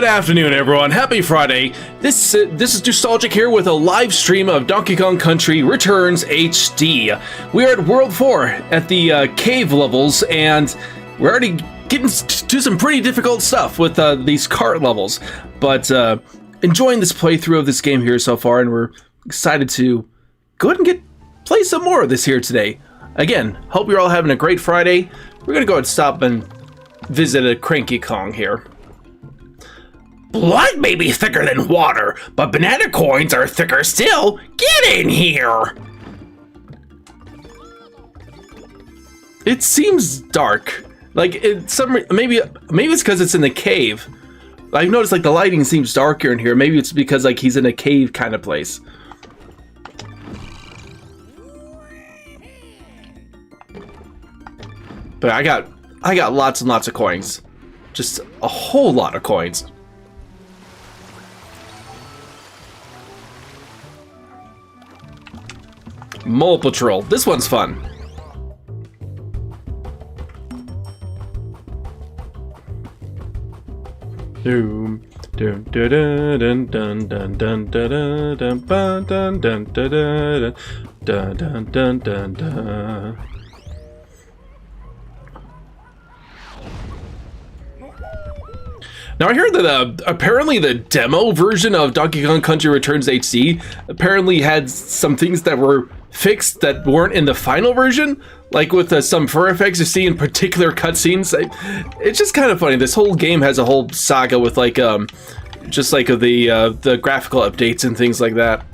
Good afternoon, everyone. Happy Friday. This is Nostalgic here with a live stream of Donkey Kong Country Returns HD. We are at World 4 at the cave levels, and we're already getting to some pretty difficult stuff with these cart levels. But enjoying this playthrough of this game here so far, and we're excited to go ahead and play some more of this here today. Again, hope you're all having a great Friday. We're gonna go and stop and visit a Cranky Kong here. Blood may be thicker than water, but banana coins are thicker still. Get in here! It seems dark. Like maybe it's because it's in the cave. I've noticed like the lighting seems darker in here. Maybe it's because like he's in a cave kind of place. But I got lots and lots of coins. Just a whole lot of coins. Mole Patrol. This one's fun. Doom dun dun dun dun dun dun dun dun dun dun dun dun dun dun dun dun. Now I heard that apparently the demo version of Donkey Kong Country Returns HD apparently had some things that were fixed that weren't in the final version, like with some fur effects you see in particular cutscenes. It's just kind of funny. This whole game has a whole saga with like just like the graphical updates and things like that.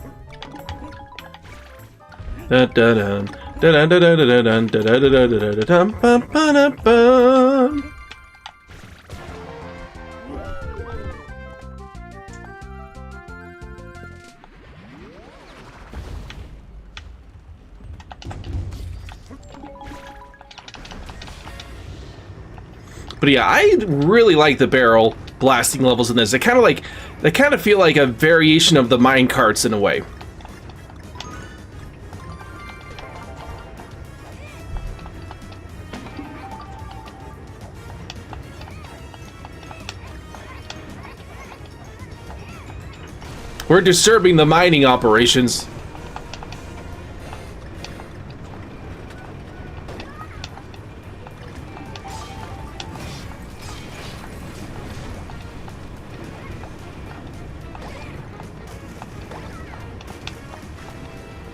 But yeah, I really like the barrel blasting levels in this. They kind of feel like a variation of the mine carts in a way. We're disturbing the mining operations.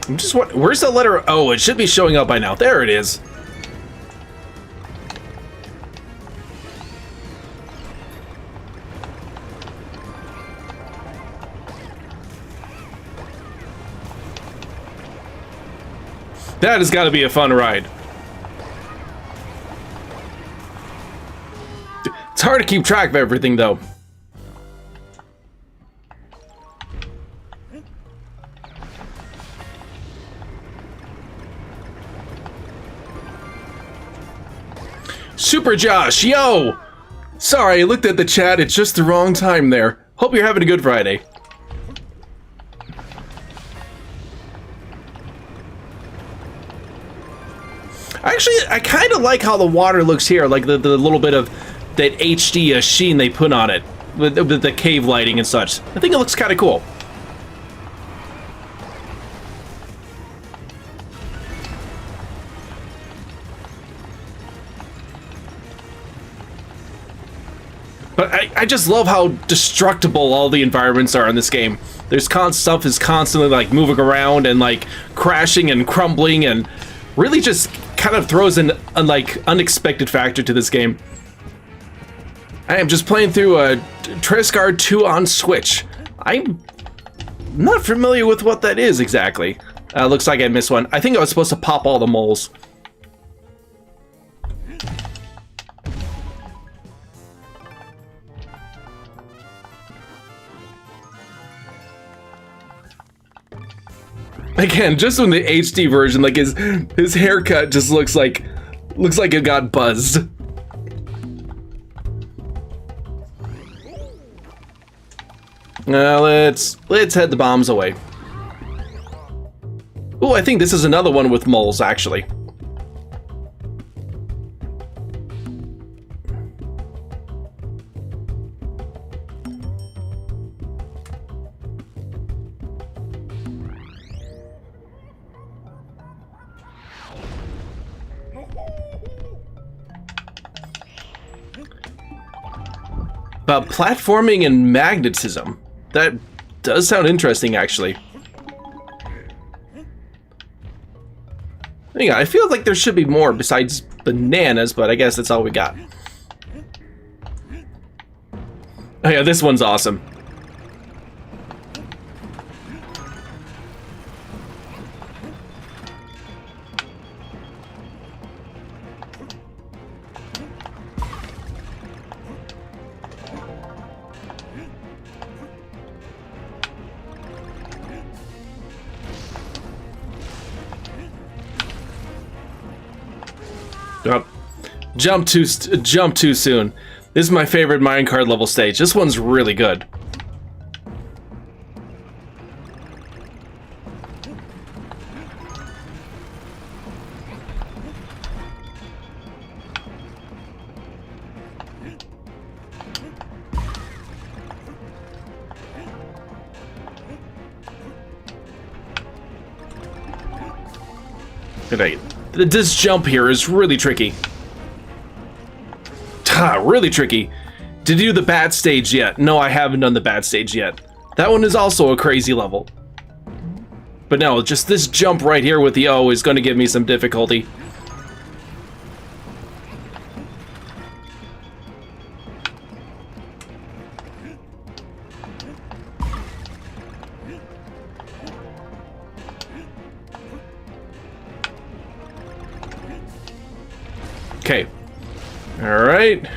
I'm just where's the letter O? It should be showing up by now. There it is. That has got to be a fun ride. It's hard to keep track of everything, though. Super Josh, yo! Sorry, I looked at the chat at just the wrong time there. Hope you're having a good Friday. Actually, I kind of like how the water looks here, like the little bit of that HD sheen they put on it, with the cave lighting and such. I think it looks kind of cool. But I just love how destructible all the environments are in this game. There's stuff is constantly like moving around and like crashing and crumbling, and really just kind of throws an like unexpected factor to this game. I am just playing through Triscard 2 on Switch. I'm not familiar with what that is exactly. Looks like I missed one. I think I was supposed to pop all the moles. Again, just in the HD version, like his haircut just looks like it got buzzed. Now let's head the bombs away. Oh, I think this is another one with moles, actually. About platforming and magnetism. That does sound interesting, actually. Hang on, I feel like there should be more besides bananas, but I guess that's all we got. Oh yeah, this one's awesome. Jump too soon. This is my favorite minecart level stage. This one's really good. Okay, this jump here is really tricky. Really tricky. Did you do the bad stage yet? No, I haven't done the bad stage yet. That one is also a crazy level. But no, just this jump right here with the O is going to give me some difficulty. Okay. Alright.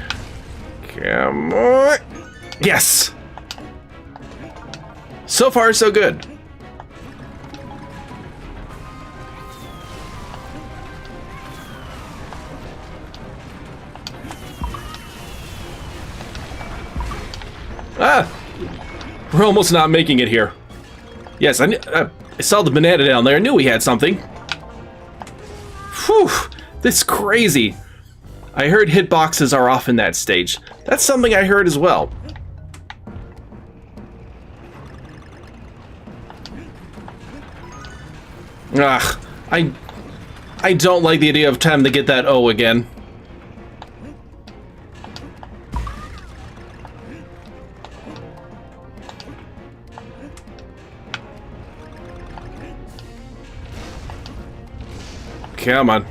Come on. Yes! So far, so good. Ah! We're almost not making it here. Yes, I saw the banana down there. I knew we had something. Whew! This is crazy. I heard hitboxes are off in that stage. That's something I heard as well. Ugh, I don't like the idea of time to get that O again. Come on.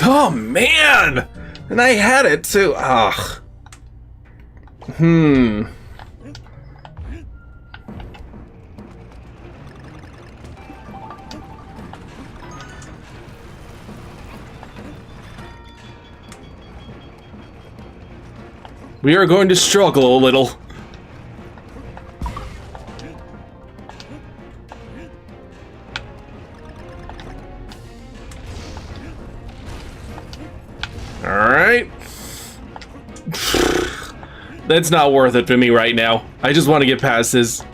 Oh man! And I had it too. Ugh. We are going to struggle a little. Alright. That's not worth it for me right now. I just want to get past this.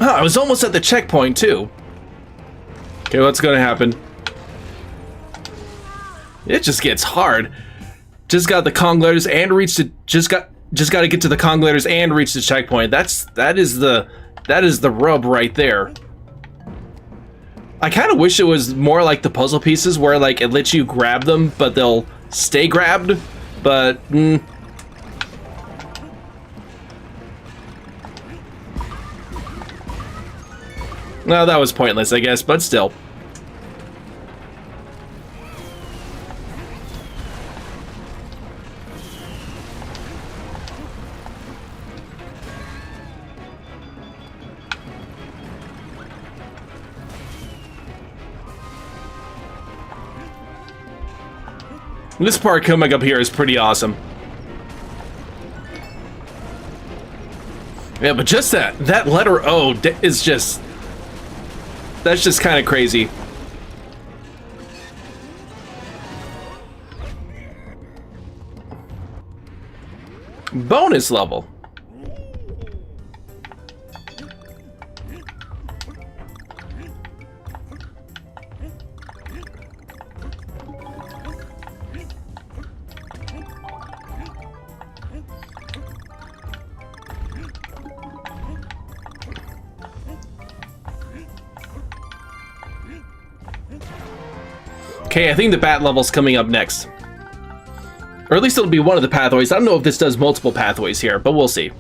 Oh, I was almost at the checkpoint too. Okay, what's gonna happen? It just gets hard. Just got the Kong letters and reached the just got to get to the Kong letters and reach the checkpoint. That is the rub right there. I kind of wish it was more like the puzzle pieces where like it lets you grab them, but they'll stay grabbed. But no, that was pointless, I guess, but still. This part coming up here is pretty awesome. Yeah, but just that letter O is just... That's just kind of crazy. Bonus level. Okay, I think the bat level's coming up next. Or at least it'll be one of the pathways. I don't know if this does multiple pathways here, but we'll see.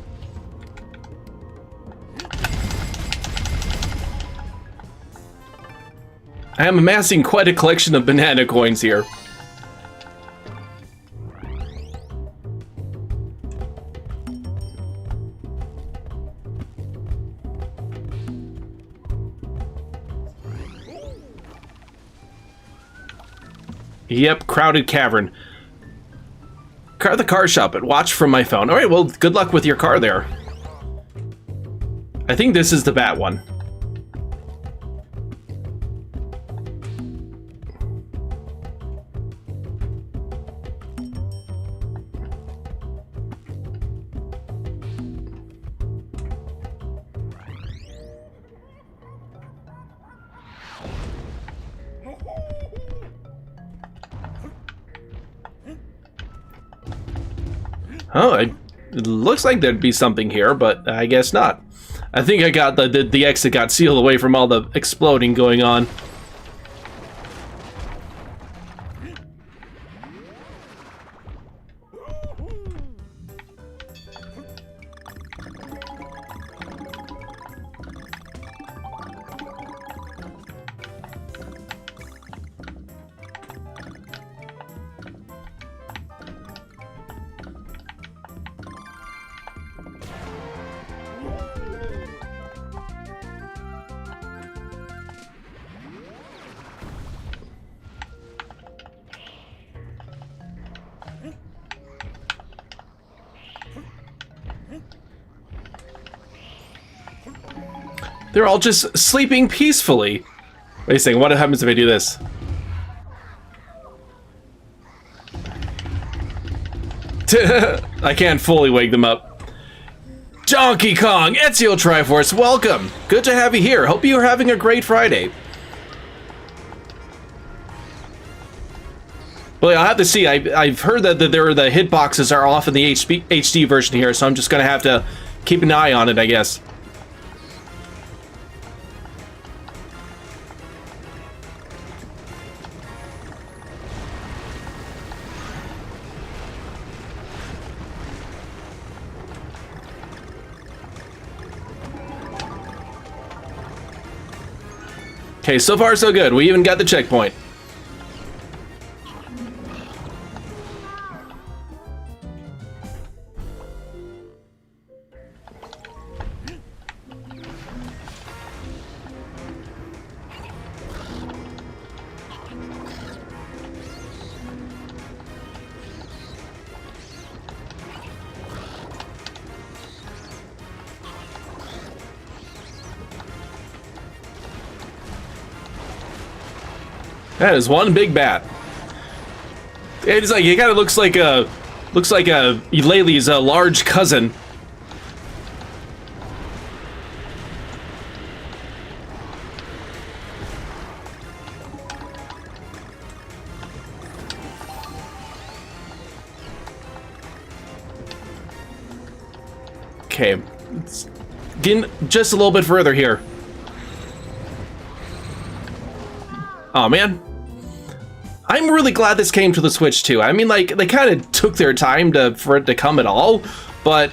I am amassing quite a collection of banana coins here. Yep, crowded cavern. Car the car shop, but watch from my phone. Alright, well, good luck with your car there. I think this is the bat one. Oh, it looks like there'd be something here, but I guess not. I think I got the exit got sealed away from all the exploding going on. They're all just sleeping peacefully. Wait a second, what happens if I do this? I can't fully wake them up. Donkey Kong, Ezio Triforce, welcome! Good to have you here. Hope you're having a great Friday. Well, I'll have to see. I've heard that the hitboxes are off in the HD version here, so I'm just gonna have to keep an eye on it, I guess. Okay, so far so good. We even got the checkpoint. That is one big bat. It's like, it kind of looks like Eulalie's large cousin. Okay, let's get just a little bit further here. Oh man. I'm really glad this came to the Switch too. I mean, like, they kind of took their time for it to come at all, but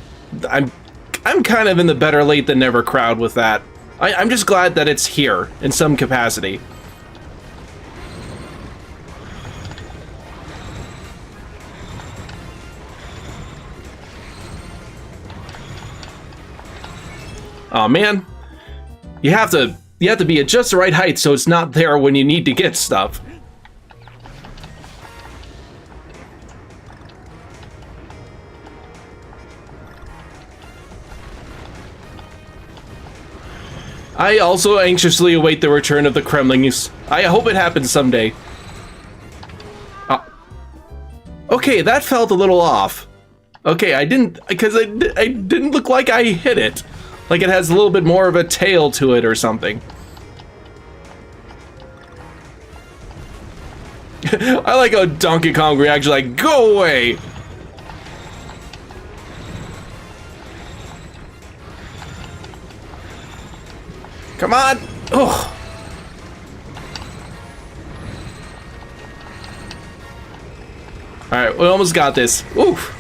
I'm kind of in the better late than never crowd with that. I'm just glad that it's here in some capacity. Oh man, you have to be at just the right height so it's not there when you need to get stuff. I also anxiously await the return of the Kremlings. I hope it happens someday. Okay, that felt a little off. Okay, I didn't look like I hit it. Like it has a little bit more of a tail to it or something. I like how Donkey Kong reacts like, go away! Come on! Ugh. right, we almost got this. Oof.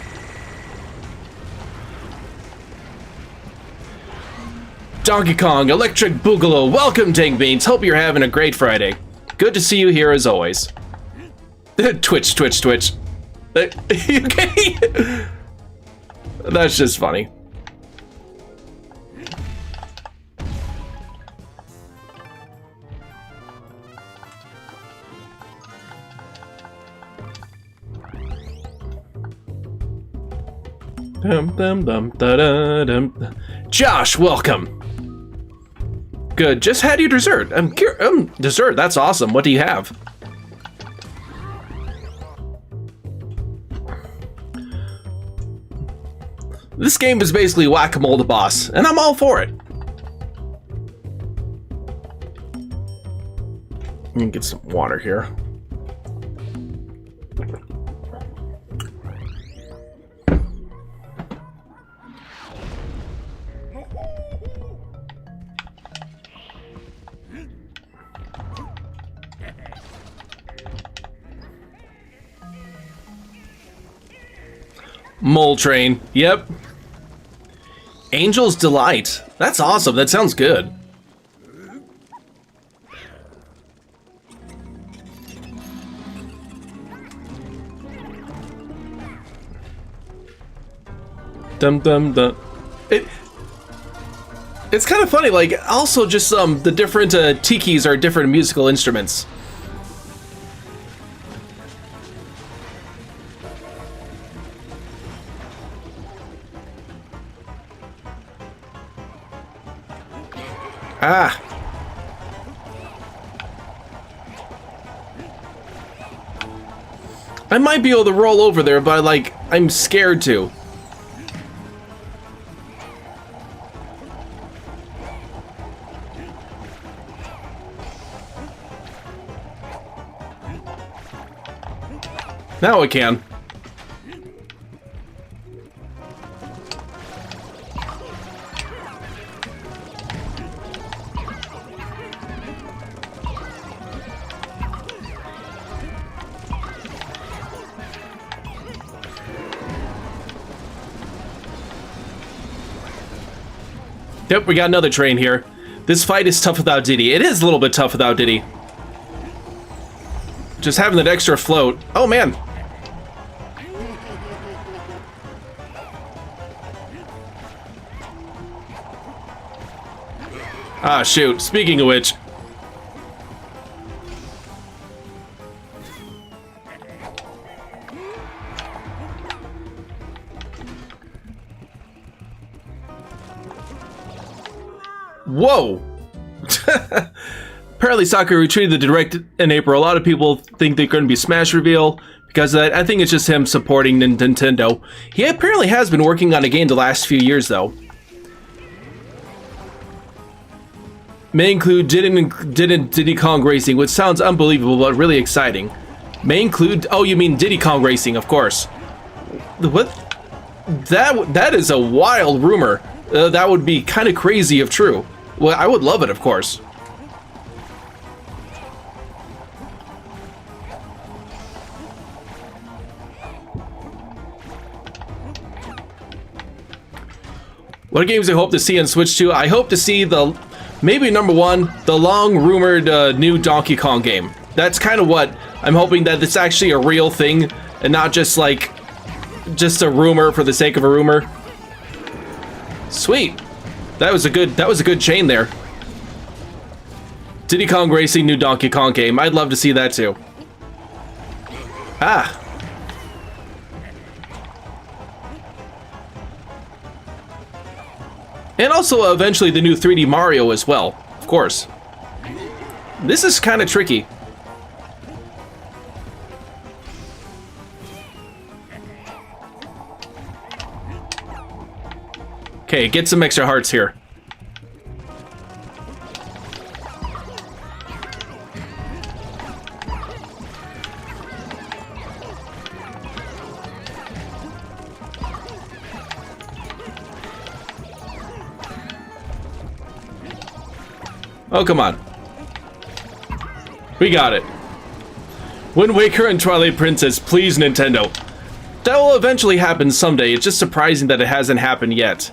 Donkey Kong, Electric Boogaloo, welcome Dang Beans. Hope you're having a great Friday. Good to see you here as always. Twitch. Okay. That's just funny. Josh, welcome. Good. Just had your dessert. Dessert. That's awesome. What do you have? This game is basically whack-a-mole the boss, and I'm all for it. Let me get some water here. Mole Train. Yep. Angel's Delight. That's awesome. That sounds good. Dum dum dum. It's kind of funny. Like, also just the different tikis are different musical instruments. Ah. I might be able to roll over there, but like, I'm scared to. Now I can. Yep, we got another train here. This fight is tough without Diddy. It is a little bit tough without Diddy. Just having that extra float. Oh, man. Ah, shoot. Speaking of which. Whoa! Apparently Sakurai retweeted the Direct in April. A lot of people think they're going to be Smash reveal because of that. I think it's just him supporting Nintendo. He apparently has been working on a game the last few years, though. May include Diddy Kong Racing, which sounds unbelievable but really exciting. May include... Oh, you mean Diddy Kong Racing, of course. What? That is a wild rumor. That would be kind of crazy if true. Well, I would love it, of course. What games I hope to see on Switch 2? I hope to see maybe number one, the long-rumored new Donkey Kong game. That's kind of what I'm hoping, that it's actually a real thing and not just like just a rumor for the sake of a rumor. Sweet. That was a good chain there. Diddy Kong Racing, new Donkey Kong game. I'd love to see that too. Ah. And also eventually the new 3D Mario as well, of course. This is kind of tricky. Okay, get some extra hearts here. Oh, come on. We got it. Wind Waker and Twilight Princess, please, Nintendo. will eventually happen someday. It's just surprising that it hasn't happened yet.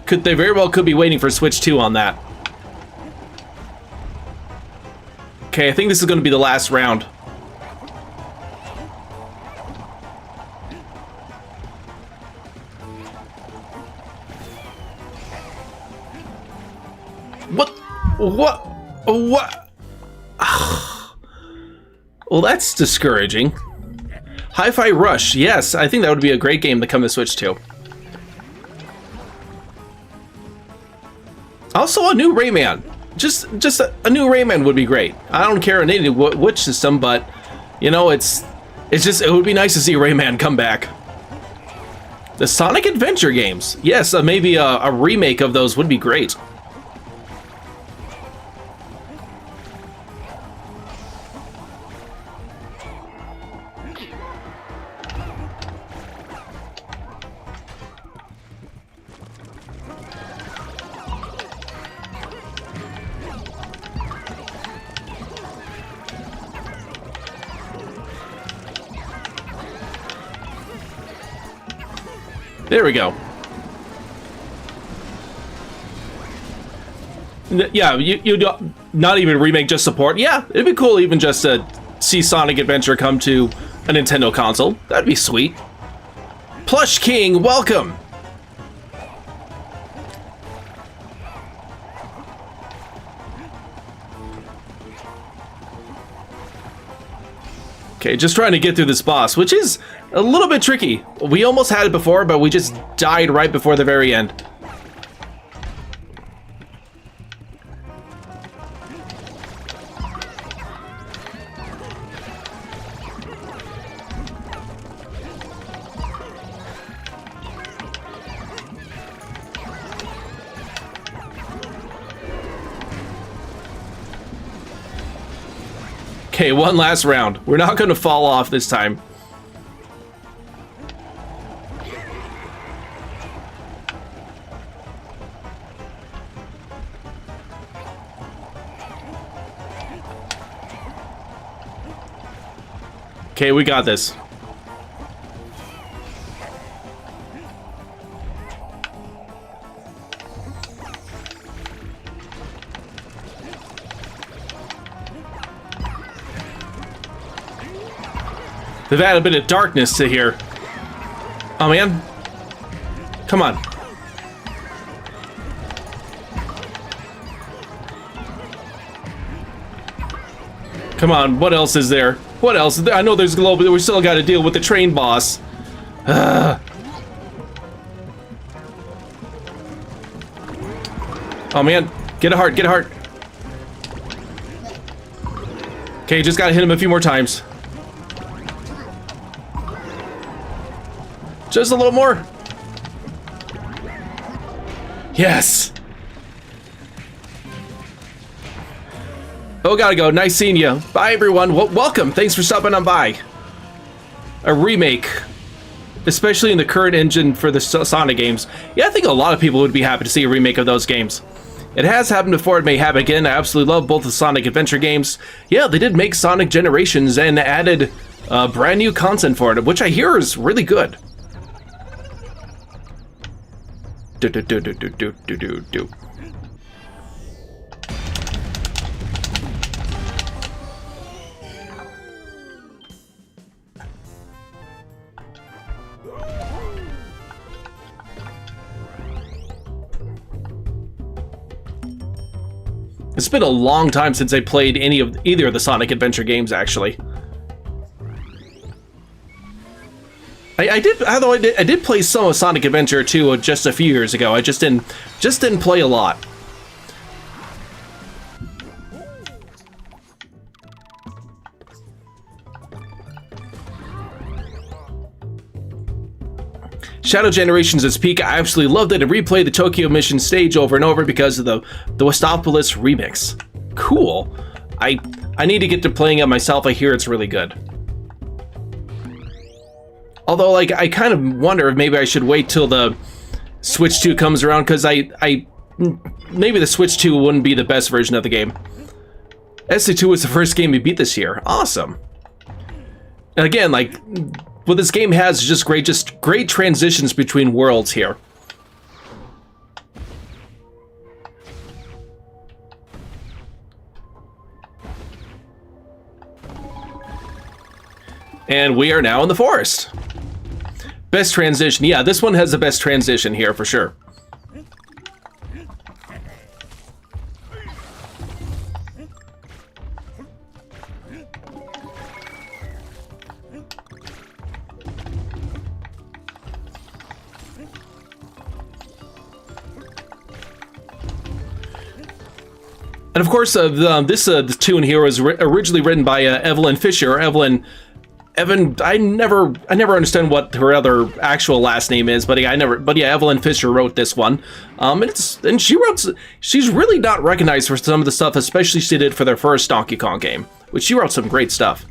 They very well could be waiting for Switch 2 on that. Okay, I think this is going to be the last round. What? Well, that's discouraging. Hi-Fi Rush. Yes, I think that would be a great game to come to Switch 2. Also, a new Rayman. Just a new Rayman would be great. I don't care in any which system, but you know, it would be nice to see Rayman come back. The Sonic Adventure games. Yes, maybe a remake of those would be great. There we go. Yeah, you not even remake, just support. Yeah, it'd be cool even just to see Sonic Adventure come to a Nintendo console. That'd be sweet. Plush King, welcome. Okay, just trying to get through this boss, which is a little bit tricky. We almost had it before, but we just died right before the very end. Okay, one last round. We're not going to fall off this time. Okay, we got this. They've added a bit of darkness to here. Oh man. Come on. Come on, what else is there? What else? I know there's glow, but we still got to deal with the train boss. Oh man, get a heart, get a heart. Okay, just gotta hit him a few more times. Just a little more. Yes. Oh, gotta go. Nice seeing you. Bye, everyone. Welcome. Thanks for stopping on by. A remake, especially in the current engine for the Sonic games. Yeah, I think a lot of people would be happy to see a remake of those games. It has happened before. It may happen again. I absolutely love both the Sonic Adventure games. Yeah, they did make Sonic Generations and added brand new content for it, which I hear is really good. It's been a long time since I played either of the Sonic Adventure games, actually. I did play some of Sonic Adventure 2 just a few years ago. I just didn't play a lot. Shadow Generations is peak. I absolutely loved it. I replayed the Tokyo Mission stage over and over because of the Westopolis remix. Cool. I need to get to playing it myself. I hear it's really good. Although, like, I kind of wonder if maybe I should wait till the Switch 2 comes around, because maybe the Switch 2 wouldn't be the best version of the game. SC2 was the first game we beat this year. Awesome. And again, like, what this game has is just great transitions between worlds here. And we are now in the forest. Best transition. Yeah, this one has the best transition here for sure. And of course, this tune here was originally written by Evelyn Fisher. I never understand what her other actual last name is, but yeah, Evelyn Fisher wrote this one. And she's really not recognized for some of the stuff, especially she did for their first Donkey Kong game, which she wrote some great stuff.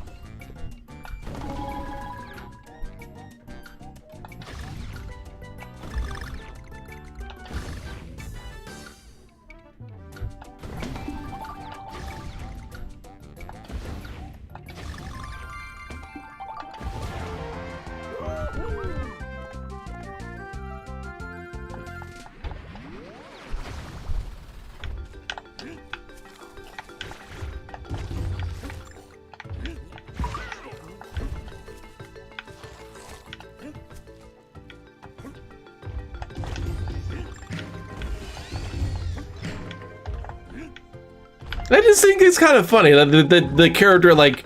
I just think it's kind of funny that the character like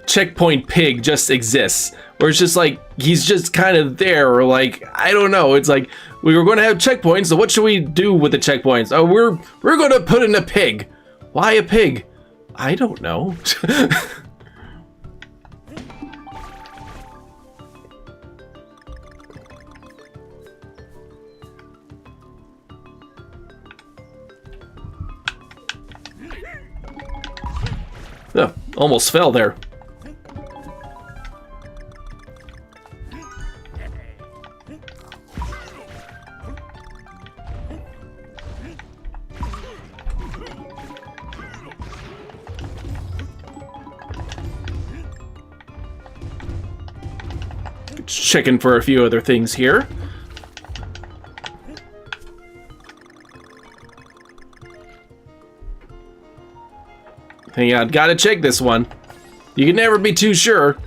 Checkpoint Pig just exists, where it's just like he's just kind of there, or like I don't know. It's like we were going to have checkpoints, so what should we do with the checkpoints? Oh, we're going to put in a pig. Why a pig? I don't know. Oh, almost fell there. Checking for a few other things here. Hang on, gotta check this one. You can never be too sure.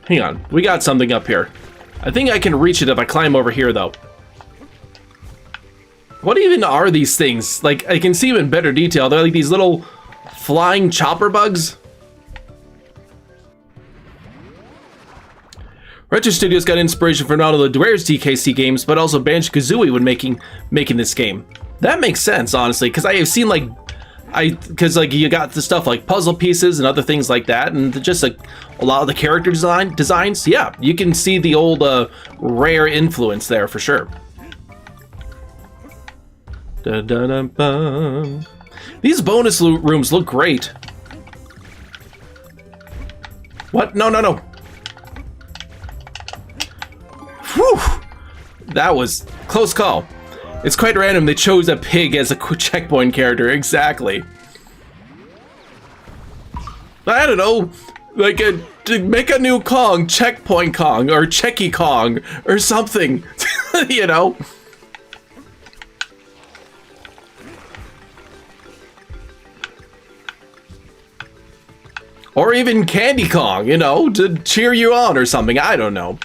Hang on, we got something up here. I think I can reach it if I climb over here, though. What even are these things? Like, I can see them in better detail. They're like these little flying chopper bugs. Retro Studios got inspiration from not only the Rare's DKC games, but also Banjo-Kazooie when making this game. That makes sense, honestly, because I have seen like because like you got the stuff like puzzle pieces and other things like that, and just like a lot of the character designs. Yeah, you can see the old Rare influence there for sure. Da-da-da-bum. These bonus rooms look great. What? No, no, no. Whew! That was close call. It's quite random they chose a pig as a checkpoint character, exactly. I don't know, like to make a new Kong, Checkpoint Kong, or Checky Kong, or something, you know? Or even Candy Kong, you know, to cheer you on or something, I don't know.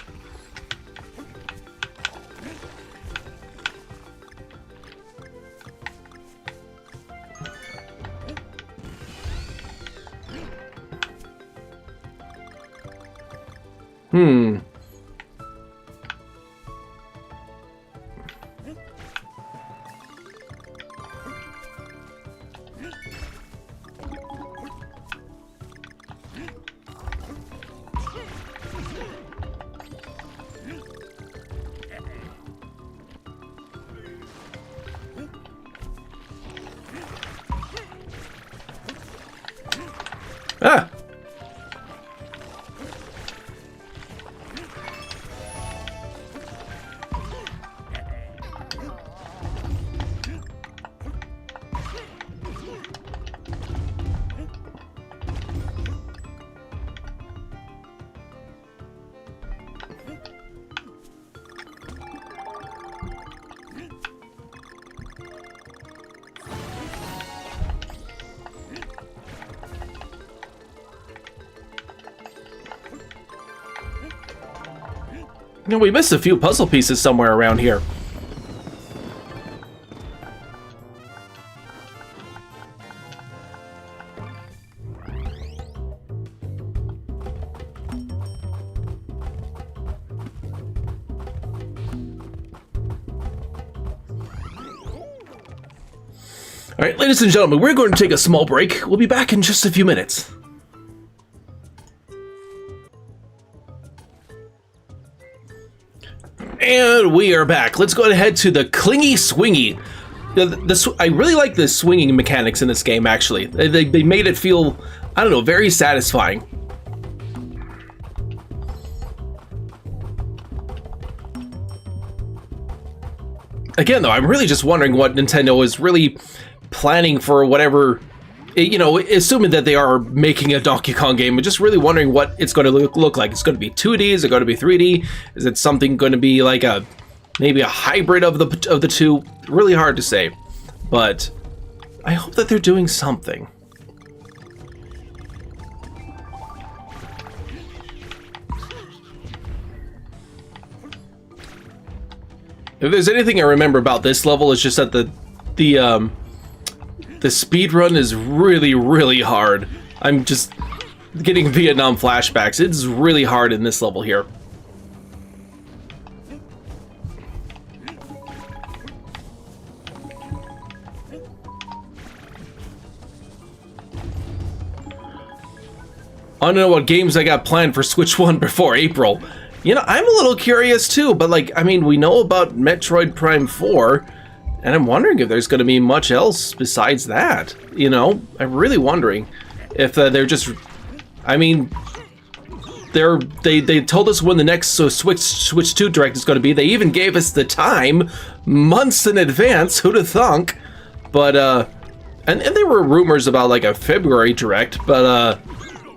You know, we missed a few puzzle pieces somewhere around here. All right, ladies and gentlemen, we're going to take a small break. We'll be back in just a few minutes. And we are back. Let's go ahead to the clingy swingy. I really like the swinging mechanics in this game, actually. They made it feel, I don't know, very satisfying. Again, though, I'm really just wondering what Nintendo is really planning for whatever, you know, assuming that they are making a Donkey Kong game, but just really wondering what it's going to look like. It's going to be 2D? Is it going to be 3D? Is it something going to be like maybe a hybrid of the two? Really hard to say, but I hope that they're doing something. If there's anything I remember about this level, it's just that the speed run is really, really hard. I'm just getting Vietnam flashbacks. It's really hard in this level here. I don't know what games I got planned for Switch 1 before April. You know, I'm a little curious too, but like, I mean, we know about Metroid Prime 4, and I'm wondering if there's going to be much else besides that. You know, I'm really wondering if they're just, I mean, they told us when the next Switch 2 Direct is going to be. They even gave us the time months in advance. Who'd have thunk? But and there were rumors about like a February Direct, but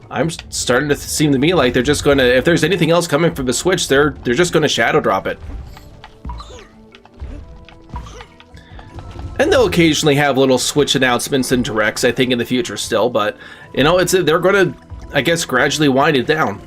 I'm starting to seem to me like they're just going to, if there's anything else coming from the Switch, they're just going to shadow drop it. And they'll occasionally have little Switch announcements and directs, I think, in the future still, but you know, they're going to, I guess, gradually wind it down.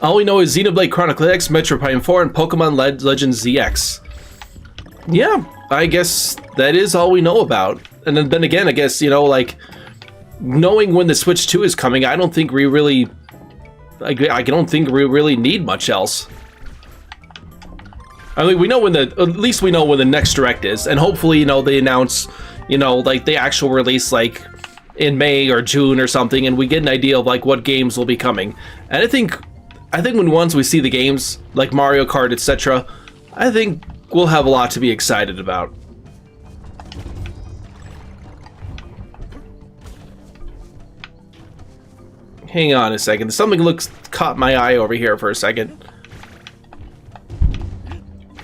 All we know is Xenoblade Chronicles X, Metroid Prime 4, and Pokemon Legends ZX. Yeah, I guess that is all we know about. And then again, I guess, you know, like, knowing when the Switch 2 is coming, I don't think we really... I don't think we really need much else. I mean, we know when the... At least we know when the next Direct is. And hopefully, you know, they announce, you know, like, the actual release, like, in May or June or something, and we get an idea of, like, what games will be coming. And I think when once we see the games, like Mario Kart, etc., I think we'll have a lot to be excited about. Hang on a second. Something caught my eye over here for a second.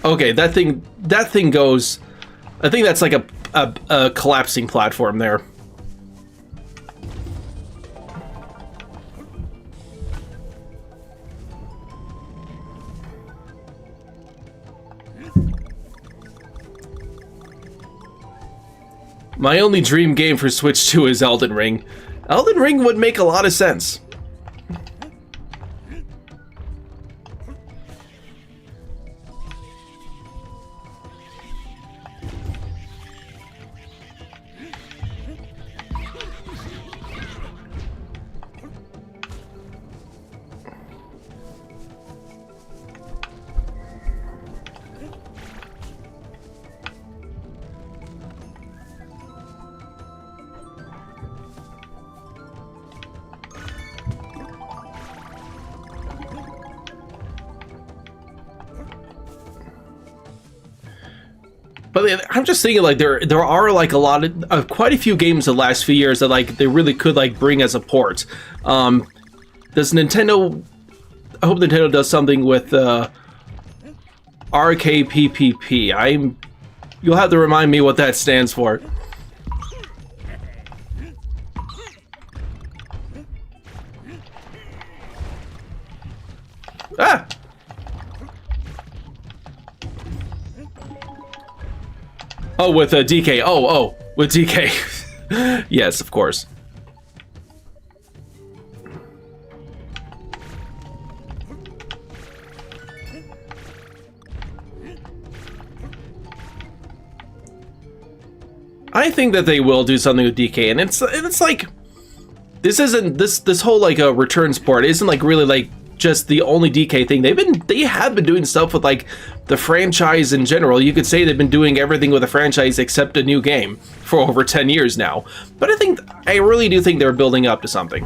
Okay, that thing goes... I think that's like a collapsing platform there. My only dream game for Switch 2 is Elden Ring. Elden Ring would make a lot of sense. But I'm just thinking, like, there are like a lot of quite a few games the last few years that like they really could like bring as a port. Does Nintendo? I hope Nintendo does something with RKPPP. You'll have to remind me what that stands for. Ah! Oh, with a DK. Oh, with DK. Yes, of course. I think that they will do something with DK, and it's like this isn't this whole like a returns port isn't like really like just the only DK thing. They have been doing stuff with like the franchise in general. You could say they've been doing everything with the franchise except a new game for over 10 years now. But I really do think they're building up to something.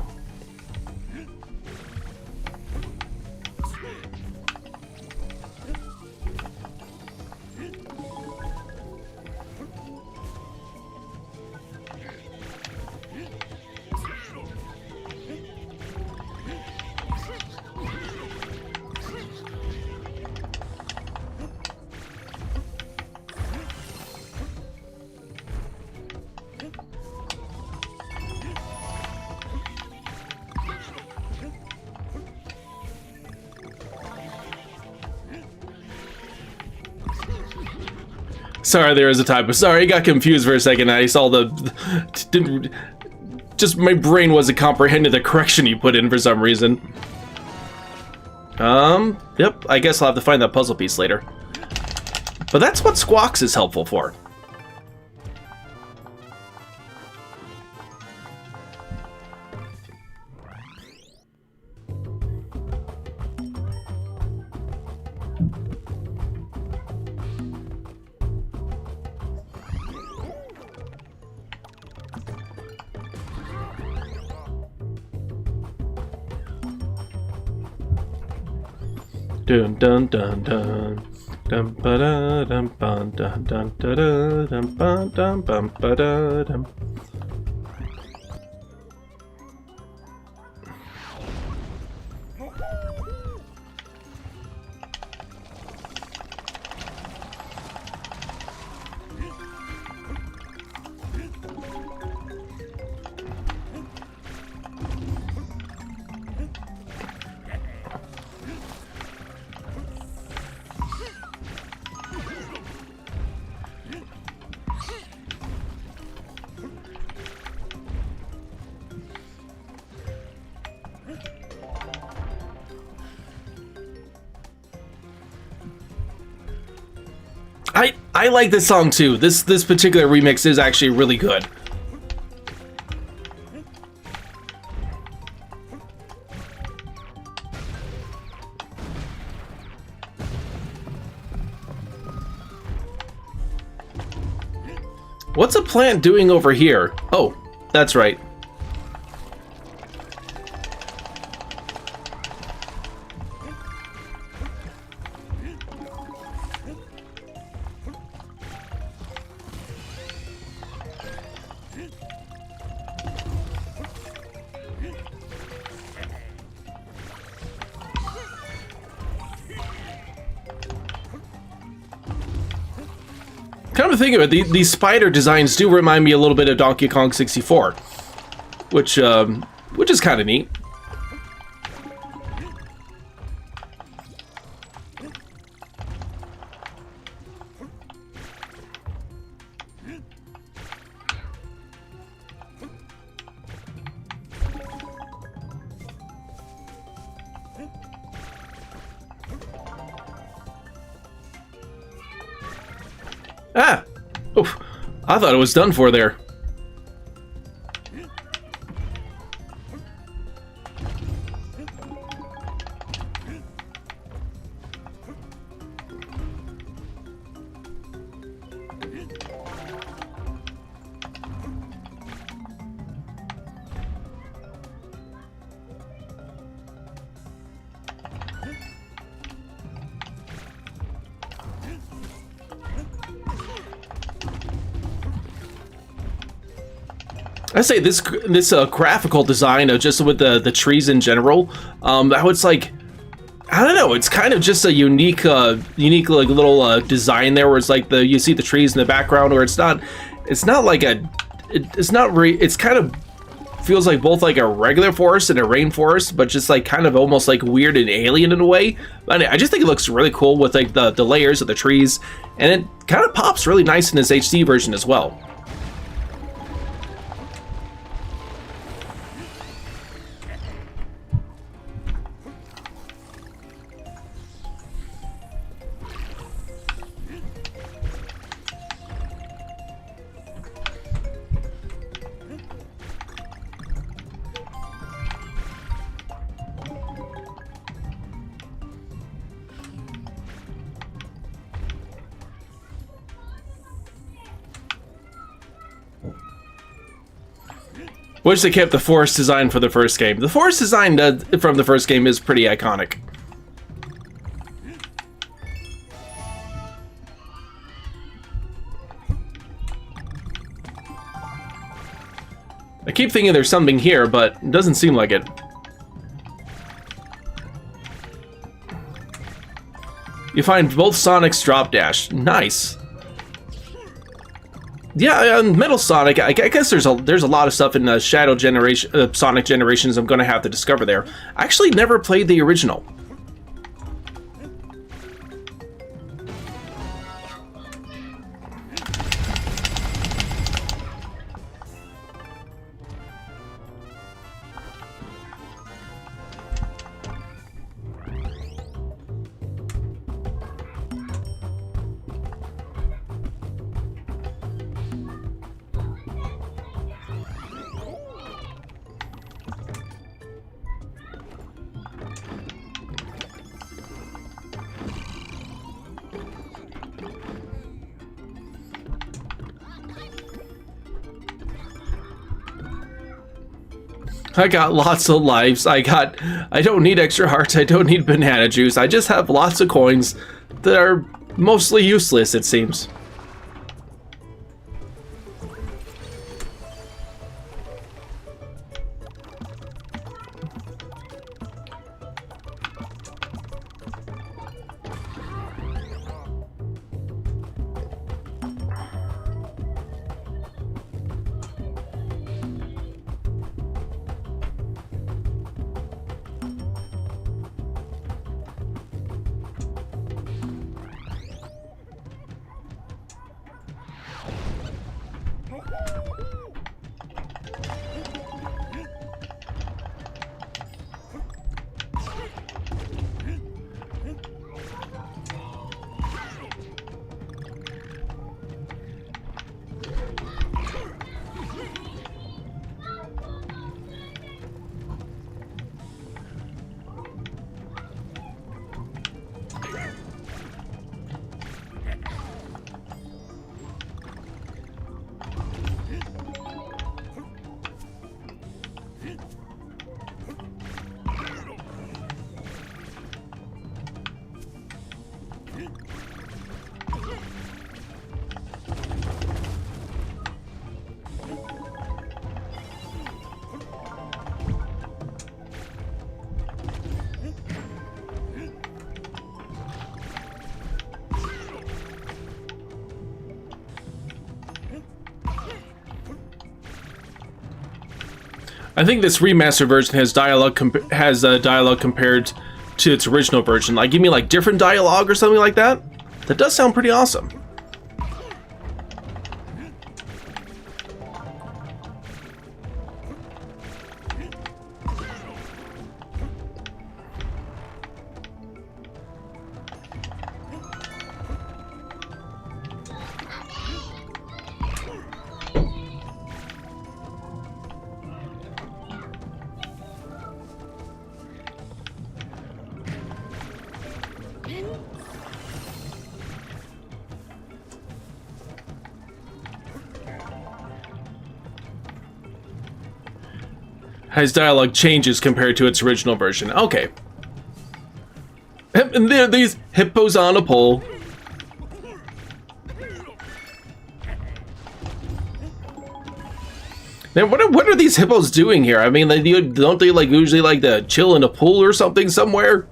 Sorry, there was a typo. Sorry, I got confused for a second. I saw just my brain wasn't comprehending the correction you put in for some reason. Yep, I guess I'll have to find that puzzle piece later. But that's what Squawks is helpful for. Dun dun dun dun dum ba da dum bum dun dun da da dum bum ba da dum. I like this song too. This particular remix is actually really good. What's a plant doing over here? Oh, that's right. Come to think of it, these spider designs do remind me a little bit of Donkey Kong 64, which is kind of neat. Ah! Oof. I thought it was done for there. I say this graphical design of just with the trees in general, how it's like, I don't know, it's kind of just a unique like little design there where it's like you see the trees in the background, or it's not like it's kind of feels like both like a regular forest and a rainforest, but just like kind of almost like weird and alien in a way. But I just think it looks really cool with like the layers of the trees, and it kind of pops really nice in this HD version as well. Wish they kept the forest design for the first game. The forest design from the first game is pretty iconic. I keep thinking there's something here, but it doesn't seem like it. You find both Sonic's drop dash. Nice. Yeah, Metal Sonic. I guess there's a lot of stuff in Shadow Generation, Sonic Generations. I'm gonna have to discover there. I actually never played the original. I got lots of lives. I don't need extra hearts. I don't need banana juice. I just have lots of coins that are mostly useless, it seems. I think this remastered version has dialogue compared to its original version. Like, give me like different dialogue or something like that. That does sound pretty awesome. His dialogue changes compared to its original version. Okay. And there are these hippos on a pole. Now, what are these hippos doing here? I mean, don't they like usually like to chill in a pool or something somewhere?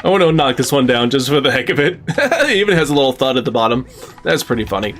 I want to knock this one down just for the heck of it. It even has a little thud at the bottom. That's pretty funny.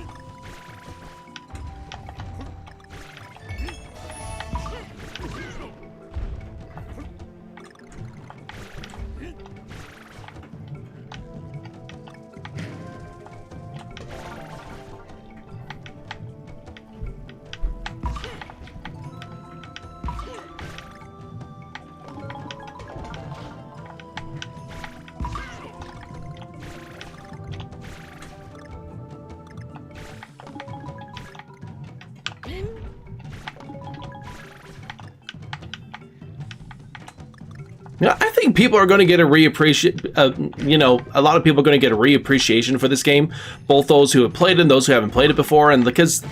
Yeah, I think people are going to get a you know, a lot of people are going to get a reappreciation for this game, both those who have played it and those who haven't played it before, and because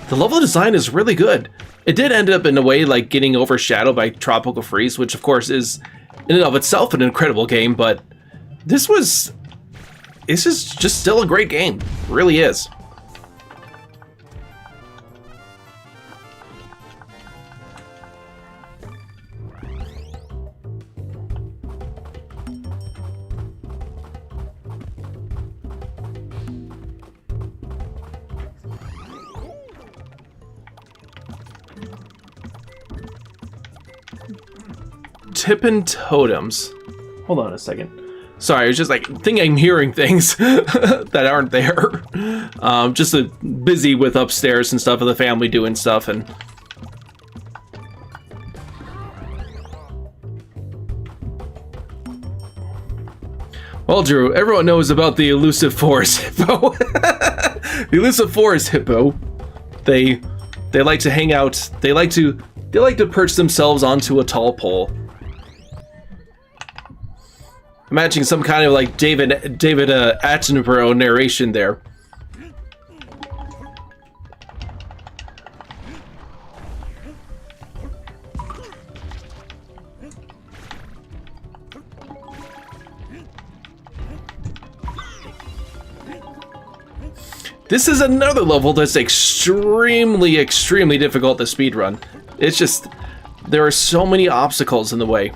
the level design is really good. It did end up in a way like getting overshadowed by Tropical Freeze, which of course is in and of itself an incredible game, but this is just still a great game. It really is. Tippin' totems. Hold on a second. Sorry, it's just like I'm hearing things that aren't there. Just busy with upstairs and stuff, and the family doing stuff, and well, Drew, everyone knows about the elusive forest hippo. The elusive forest hippo. They like to hang out. They like to perch themselves onto a tall pole. Imagining some kind of like David Attenborough narration there. This is another level that's extremely difficult to speedrun. It's just, there are so many obstacles in the way.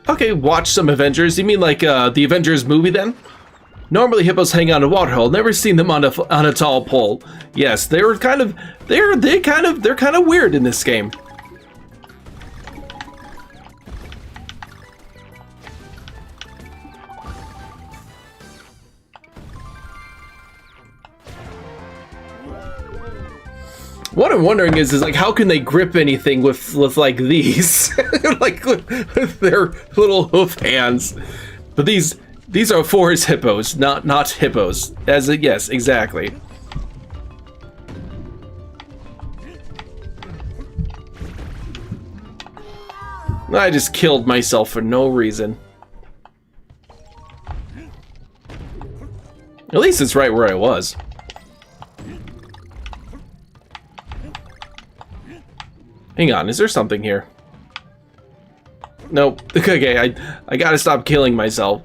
Okay, watch some Avengers. You mean like the Avengers movie then? Normally hippos hang on a waterhole. Never seen them on a tall pole. Yes, they're kind of weird in this game. What I'm wondering is like, how can they grip anything with like these, like with their little hoof hands? But these are forest hippos, not hippos. Yes, exactly. I just killed myself for no reason. At least it's right where I was. Hang on, is there something here? Nope. Okay, I gotta stop killing myself.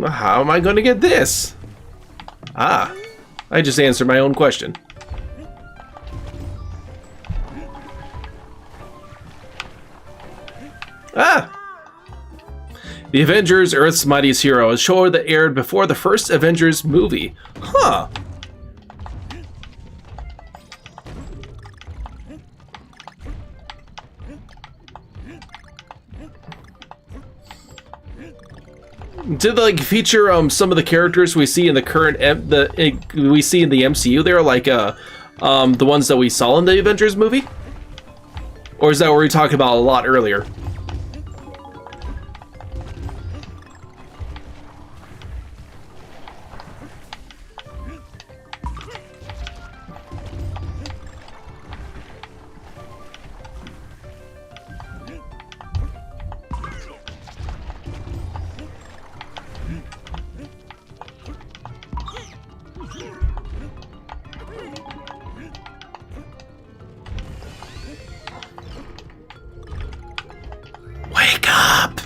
How am I gonna get this? Ah, I just answered my own question. Ah! The Avengers, Earth's Mightiest Hero, a show that aired before the first Avengers movie. Huh. Did they like feature some of the characters we see in the current we see in the MCU there, like the ones that we saw in the Avengers movie? Or is that what we talked about a lot earlier? Wake up!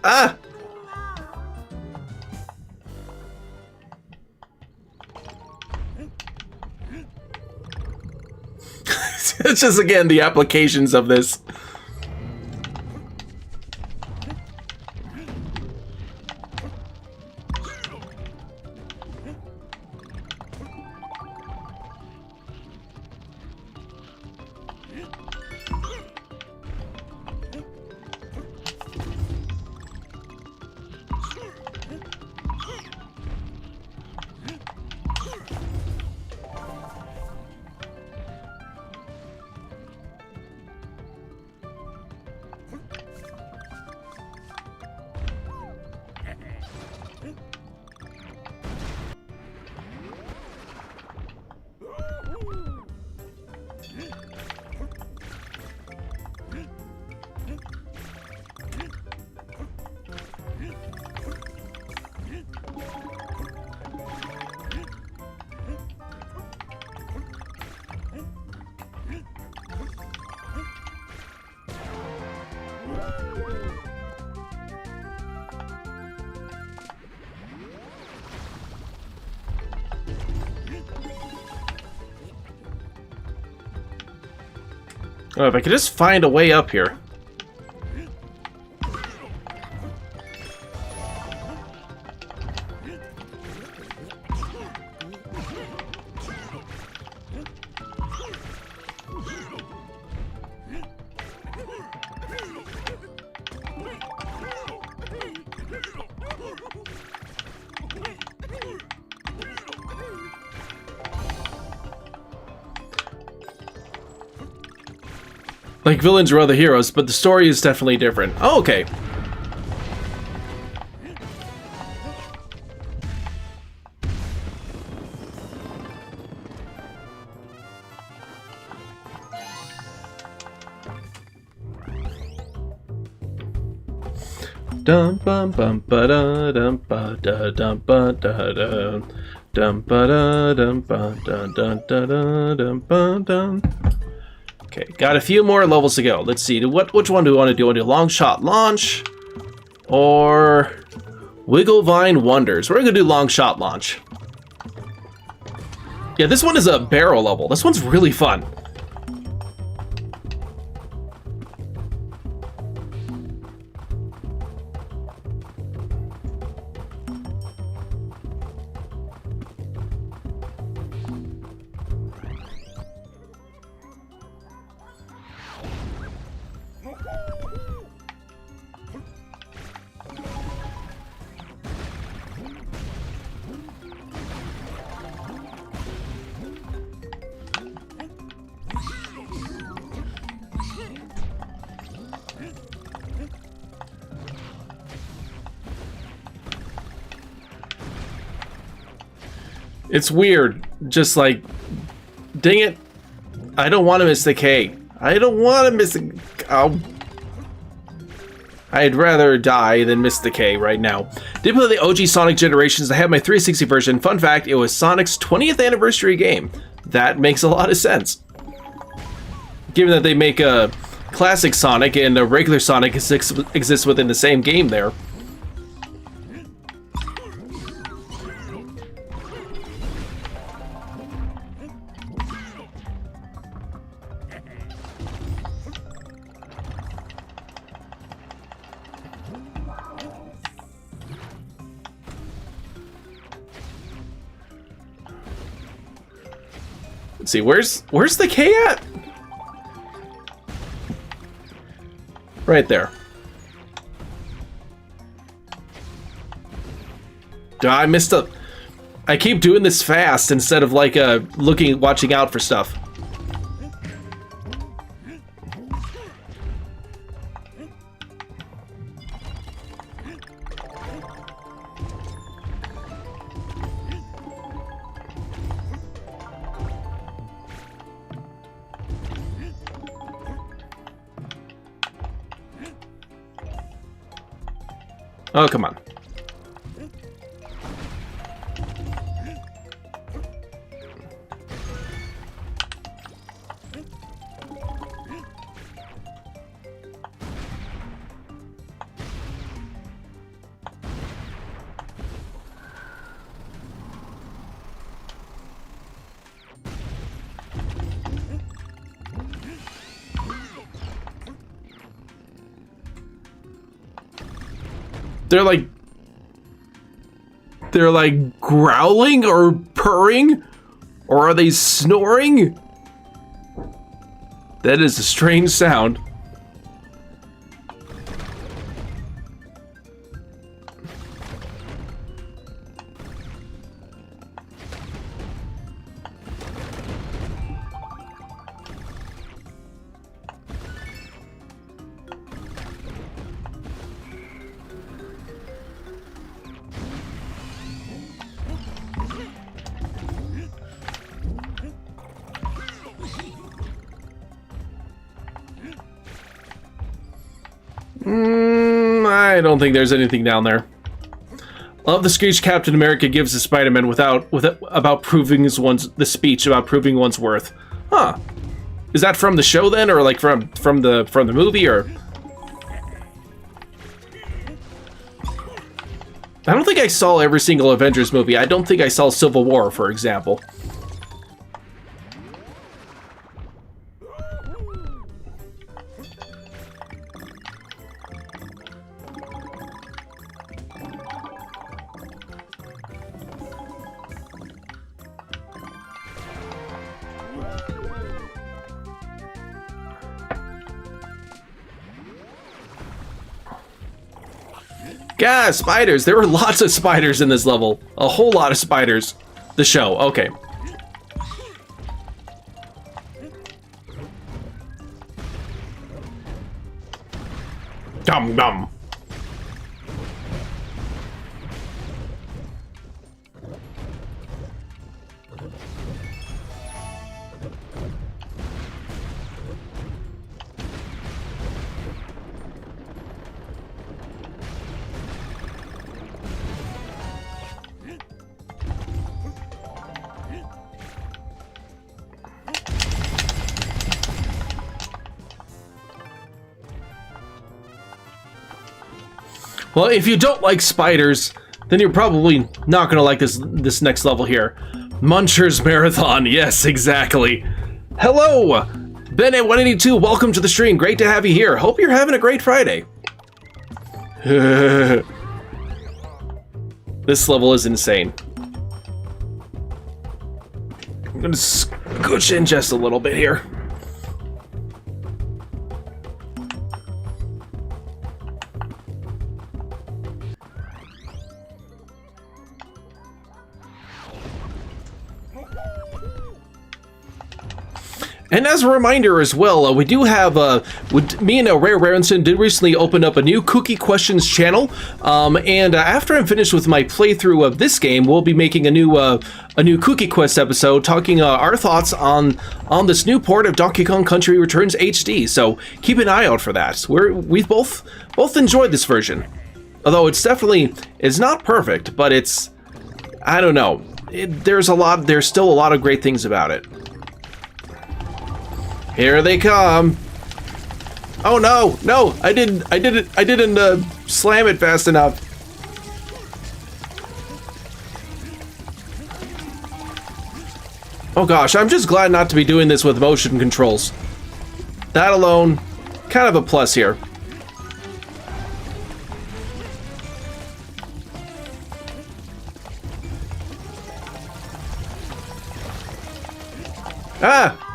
Ah! It's just, again, the applications of this. Oh, if I could just find a way up here. Like, villains are other heroes, but the story is definitely different. Oh, okay. Dum bum bum ba da dum ba da dum ba da da dum ba da dum ba da dum da da dum ba dum. Okay, got a few more levels to go. Let's see. Which one do we want to do? Want to do Long Shot Launch or Wigglevine Wonders? We're gonna do Long Shot Launch. Yeah, this one is a barrel level. This one's really fun. It's weird, just like, dang it, I don't want to miss the K. I don't want to miss the, oh. I'd rather die than miss the K right now. Did play the OG Sonic Generations. I have my 360 version. Fun fact, it was Sonic's 20th anniversary game. That makes a lot of sense. Given that they make a classic Sonic and a regular Sonic exists within the same game there. Let's see, where's the K at? Right there. I missed a... I keep doing this fast instead of like watching out for stuff. Oh, come on. They're like growling or purring, or are they snoring? That is a strange sound. I don't think there's anything down there. Love the speech Captain America gives to Spider-Man about proving the speech about proving one's worth. Huh? Is that from the show then, or like from the movie, or? I don't think I saw every single Avengers movie. I don't think I saw Civil War, for example. Yeah, spiders. There were lots of spiders in this level. A whole lot of spiders. The show. Okay. Dum dum. Well, if you don't like spiders, then you're probably not gonna like this next level here. Muncher's Marathon, yes, exactly. Hello, Ben at 182, welcome to the stream. Great to have you here. Hope you're having a great Friday. This level is insane. I'm gonna scooch in just a little bit here. And as a reminder as well, we do have, me and Rare Rarenson did recently open up a new Kooky Questions channel, and after I'm finished with my playthrough of this game, we'll be making a new Kooky Quest episode, talking our thoughts on this new port of Donkey Kong Country Returns HD. So keep an eye out for that. We've both enjoyed this version, although it's not perfect, but it's, I don't know, there's still a lot of great things about it. Here they come. Oh no, I didn't slam it fast enough. Oh gosh, I'm just glad not to be doing this with motion controls. That alone, kind of a plus here. Ah!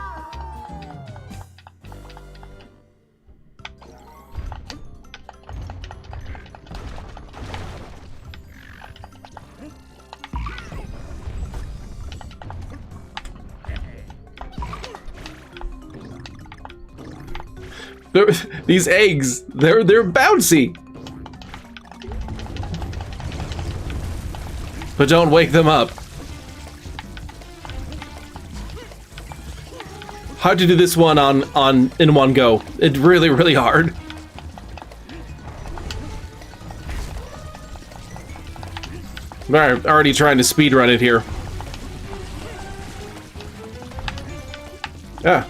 These eggs, they're bouncy. But don't wake them up. Hard to do this one in one go. It's really, really hard. Alright, already trying to speedrun it here. Yeah.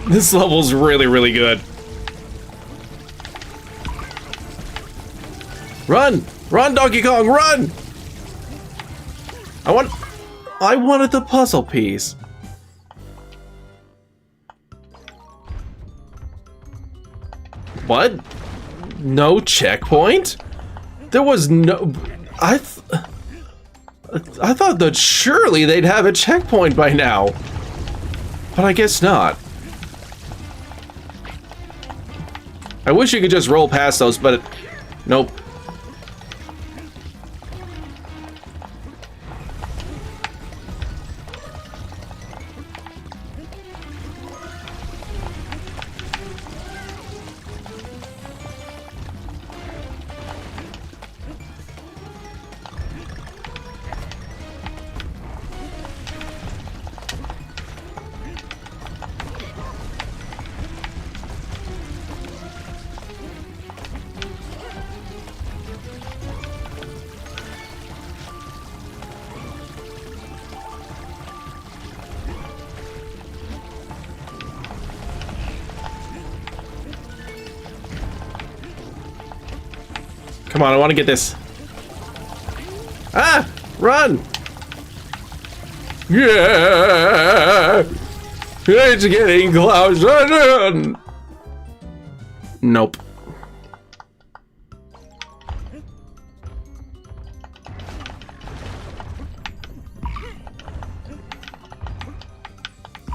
This level's really, really good. Run! Run, Donkey Kong, run! I wanted the puzzle piece. What? No checkpoint? There was no... I thought that surely they'd have a checkpoint by now. But I guess not. I wish you could just roll past those, but nope. Come on, I want to get this. Ah! Run! Yeah! It's getting closer! Nope.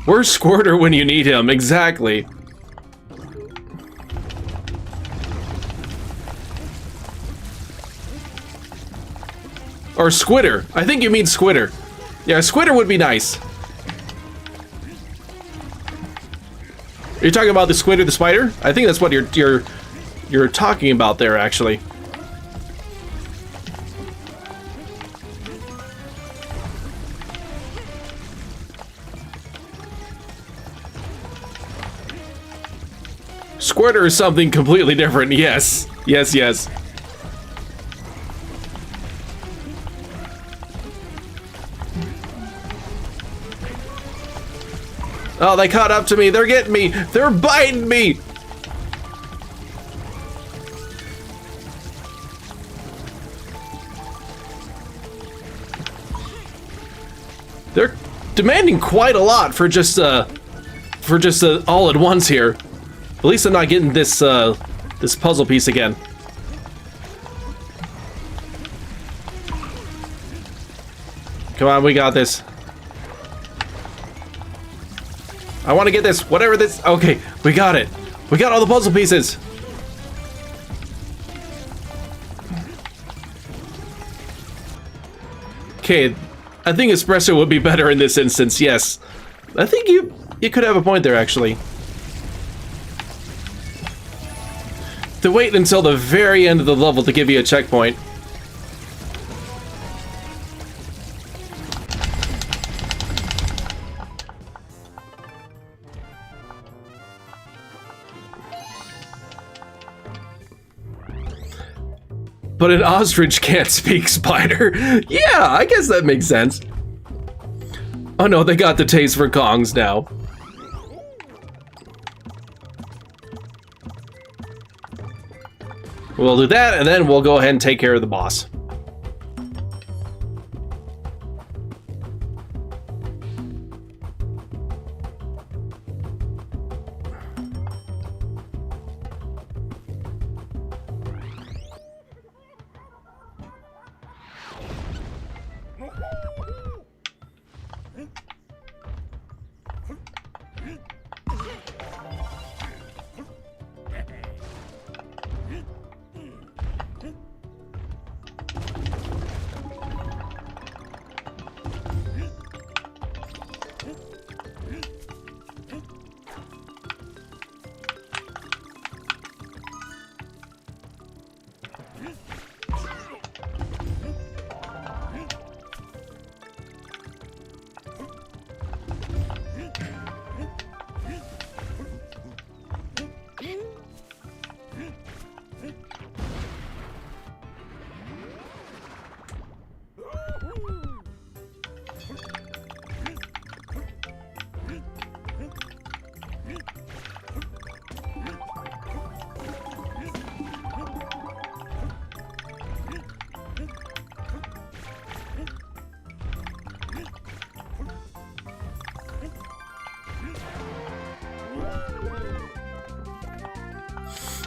Where's Squirter when you need him? Exactly. Or Squitter. I think you mean Squitter. Yeah, Squitter would be nice. Are you talking about the Squitter the spider? I think that's what you're talking about there, actually. Squirter is something completely different. Yes. Yes, yes. Oh, they caught up to me. They're getting me. They're biting me. They're demanding quite a lot for just all at once here. At least I'm not getting this this puzzle piece again. Come on, we got this. I want to get this, whatever this... Okay, we got it. We got all the puzzle pieces. Okay, I think espresso would be better in this instance, yes. I think you could have a point there, actually. To wait until the very end of the level to give you a checkpoint. But an ostrich can't speak, Spider. Yeah, I guess that makes sense. Oh no, they got the taste for Kongs now. We'll do that, and then we'll go ahead and take care of the boss.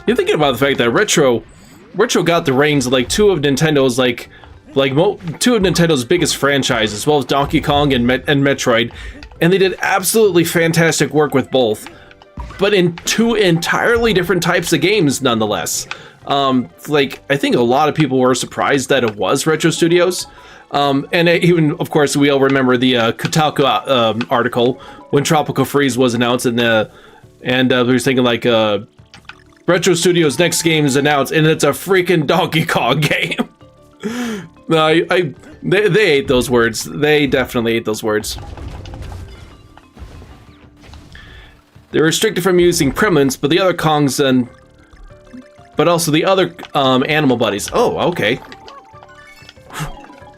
You're thinking about the fact that Retro got the reins of like two of Nintendo's two of Nintendo's biggest franchises, as well as Donkey Kong and Metroid, and they did absolutely fantastic work with both, but in two entirely different types of games nonetheless. Like, I think a lot of people were surprised that it was Retro Studios. And even, of course, we all remember the Kotaku article when Tropical Freeze was announced, and we were thinking like, Retro Studios' next game is announced, and it's a freaking Donkey Kong game. No, they ate those words. They definitely ate those words. They're restricted from using Kremlins, but the other Kongs but also the other animal buddies. Oh, okay.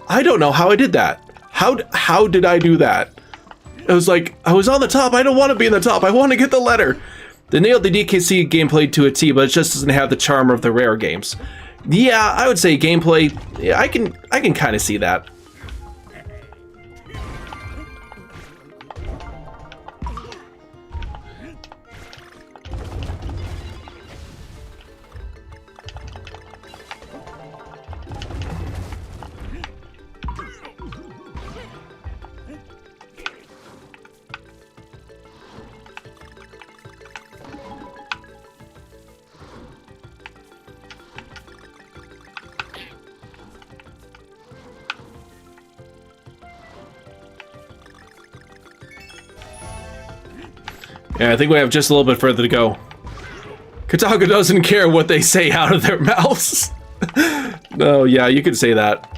I don't know how I did that. How did I do that? It was like, I was on the top. I don't want to be in the top. I want to get the letter. They nailed the DKC gameplay to a T, but it just doesn't have the charm of the Rare games. Yeah, I would say gameplay. Yeah, I can kind of see that. Yeah, I think we have just a little bit further to go. Kotaku doesn't care what they say out of their mouths. No, yeah, you could say that.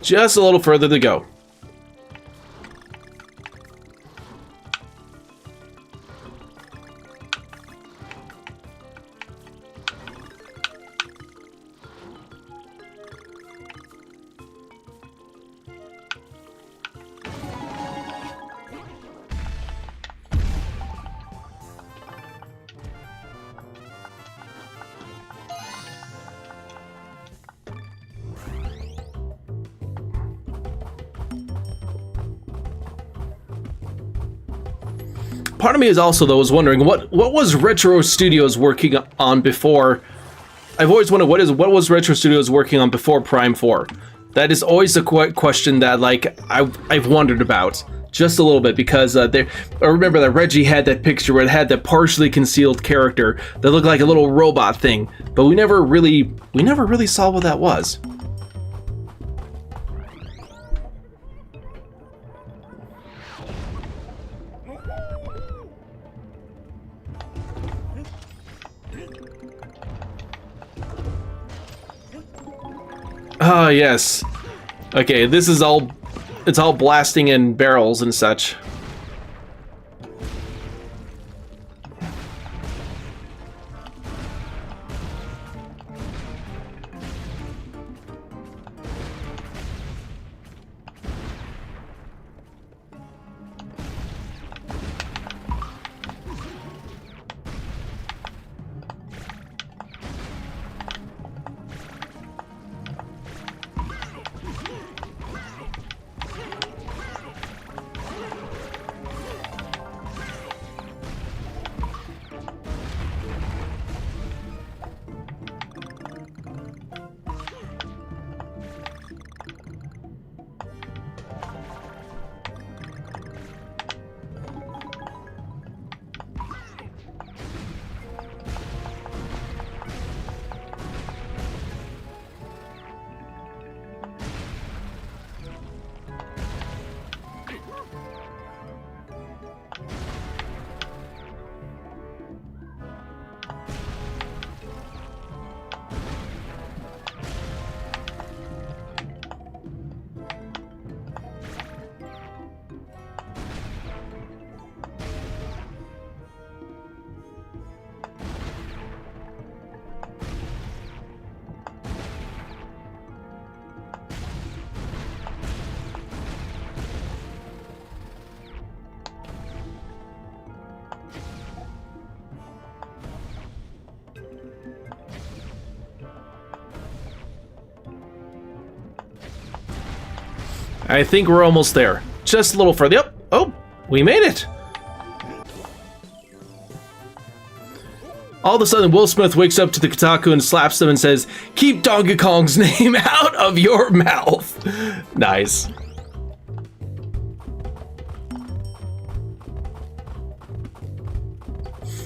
Just a little further to go. Part of me is also, though, was wondering what was Retro Studios working on before. I've always wondered what was Retro Studios working on before Prime 4. That is always a question that like I've wondered about just a little bit, because I remember that Reggie had that picture where it had that partially concealed character that looked like a little robot thing, but we never really saw what that was. Ah, yes. Okay, this is it's all blasting in barrels and such. I think we're almost there. Just a little further. Yep. Oh, we made it. All of a sudden, Will Smith wakes up to the Kotaku and slaps them and says, "Keep Donkey Kong's name out of your mouth." Nice.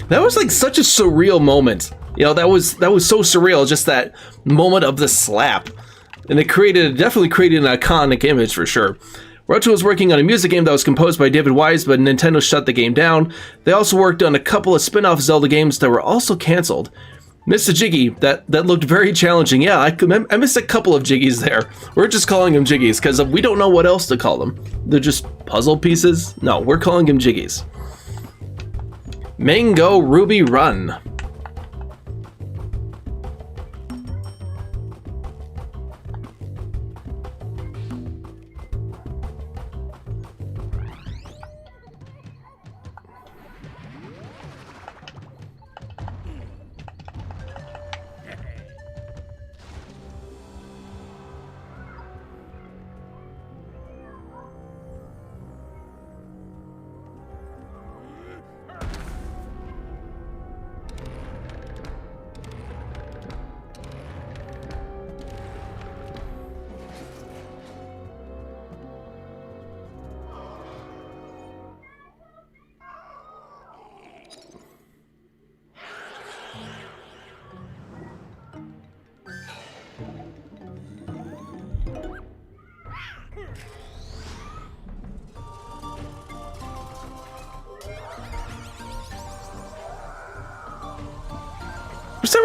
That was like such a surreal moment. You know, that was so surreal, just that moment of the slap. And it definitely created an iconic image for sure. Roto was working on a music game that was composed by David Wise, but Nintendo shut the game down. They also worked on a couple of spin-off Zelda games that were also canceled. Missed a Jiggy, that looked very challenging. Yeah, I missed a couple of Jiggies there. We're just calling them Jiggies, because we don't know what else to call them. They're just puzzle pieces? No, we're calling them Jiggies. Mango Ruby Run.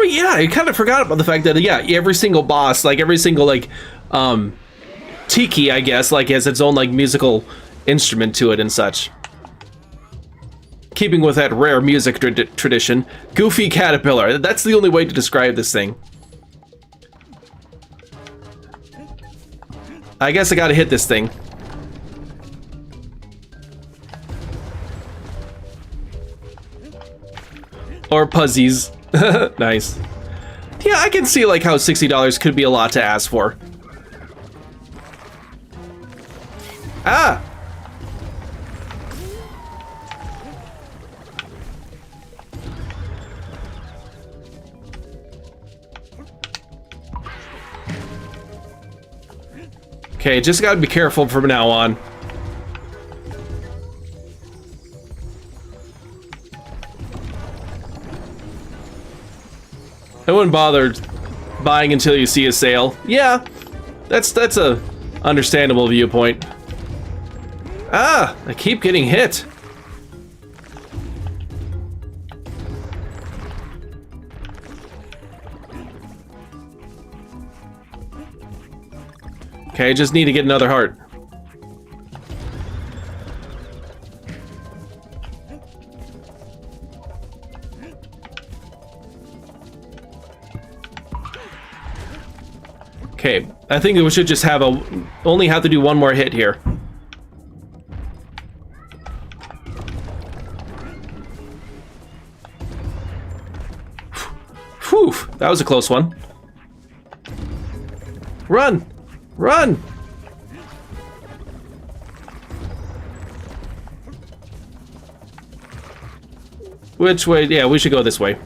Yeah, I kind of forgot about the fact that, yeah, every single boss, like every single, like, tiki, I guess, like, has its own, like, musical instrument to it and such. Keeping with that rare music tradition, Goofy Caterpillar. That's the only way to describe this thing. I guess I gotta hit this thing. Or Puzzies. Nice. Yeah, I can see like how $60 could be a lot to ask for. Ah! Okay, just gotta be careful from now on. I wouldn't bother buying until you see a sale. Yeah, that's a understandable viewpoint. Ah, I keep getting hit. Okay, I just need to get another heart. Okay, I think we should just only have to do one more hit here. Whew, that was a close one. Run! Run! Which way? Yeah, we should go this way.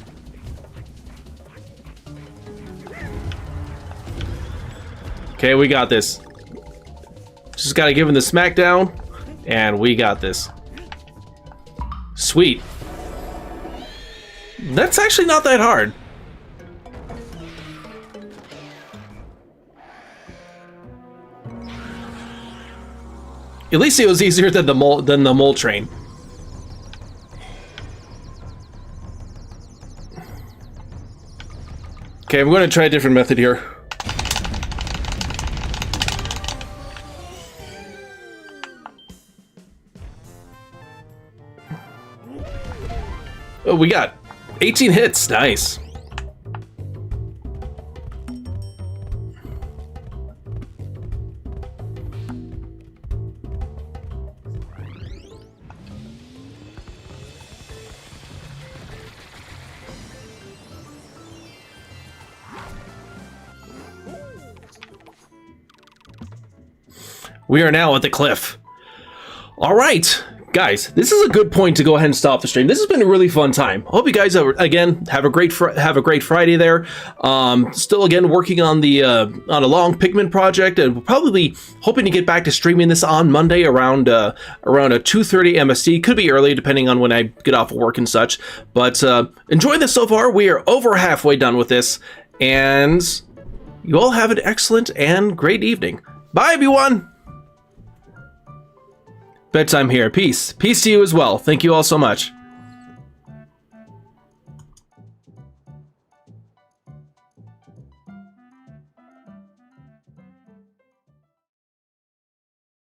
Okay, we got this. Just gotta give him the smackdown, and we got this. Sweet. That's actually not that hard. At least it was easier than the mole train. Okay, I'm going to try a different method here. Oh, we got 18 hits. Nice. We are now at the cliff. All right, guys, this is a good point to go ahead and stop the stream. This has been a really fun time. I hope you guys again have a great Friday there. Still again working on the on a long pigment project, and we'll probably be hoping to get back to streaming this on Monday around a 2:30 MST. Could be early depending on when I get off of work and such. But enjoy this so far. We are over halfway done with this, and you all have an excellent and great evening. Bye, everyone. Bedtime here. Peace. Peace to you as well. Thank you all so much.